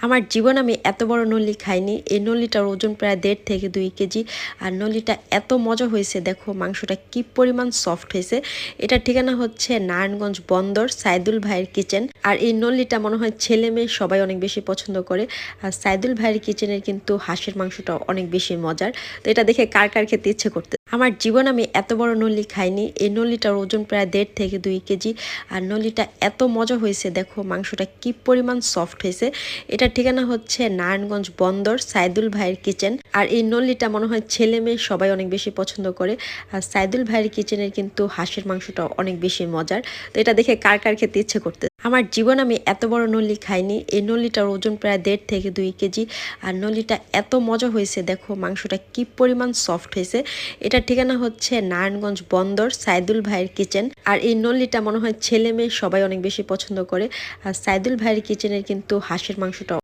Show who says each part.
Speaker 1: আমার জীবন আমি এত বড় নল্লি খাইনি। এই নল্লিটার ওজন প্রায় 1.5 থেকে 2 কেজি। আর নল্লিটা এত মজা হয়েছে, দেখো মাংসটা কি পরিমাণ সফট হয়েছে। এটার ঠিকানা হচ্ছে নারায়ণগঞ্জ বন্দর সাইদুল ভাইয়ের কিচেন। আর এই নল্লিটা মনে হয় ছেলে মেয়ে সবাই অনেক বেশি পছন্দ করে। আর সাইদুল ভাইয়ের কিচেনের কিন্তু হাঁসের মাংসটা অনেক বেশি মজার। তো এটা দেখে কার কার খেতে ইচ্ছে করতে। আমার জীবন আমি এত বড় নল্লি খাইনি। এই নল্লিটার ওজন প্রায় 1.5 থেকে 2 কেজি। আর নল্লিটা এত মজা হয়েছে, দেখো মাংসটা কি পরিমাণ সফট হয়েছে। এটার ঠিকানা হচ্ছে নারায়ণগঞ্জ বন্দর সাইদুল ভাইয়ের কিচেন। আর এই নল্লিটা মনে হয় ছেলে মেয়ে সবাই অনেক বেশি পছন্দ করে। আর সাইদুল ভাইয়ের কিচেনের কিন্তু হাঁসের মাংসটা অনেক বেশি মজার। তো এটা দেখে কার কার খেতে ইচ্ছে করতে। আমার জীবন আমি এত বড় নল্লি খাইনি। এই নল্লিটার ওজন প্রায় 1.5 থেকে 2 কেজি। আর নল্লিটা এত মজা হয়েছে, দেখো মাংসটা কি পরিমাণ সফট হয়েছে। এটার ঠিকানা হচ্ছে নারায়ণগঞ্জ বন্দর সাইদুল ভাইয়ের কিচেন। আর এই নল্লিটা মনে হয় ছেলে মেয়ে সবাই অনেক বেশি পছন্দ করে। আর সাইদুল ভাইয়ের কিচেনের কিন্তু হাঁসের মাংসটা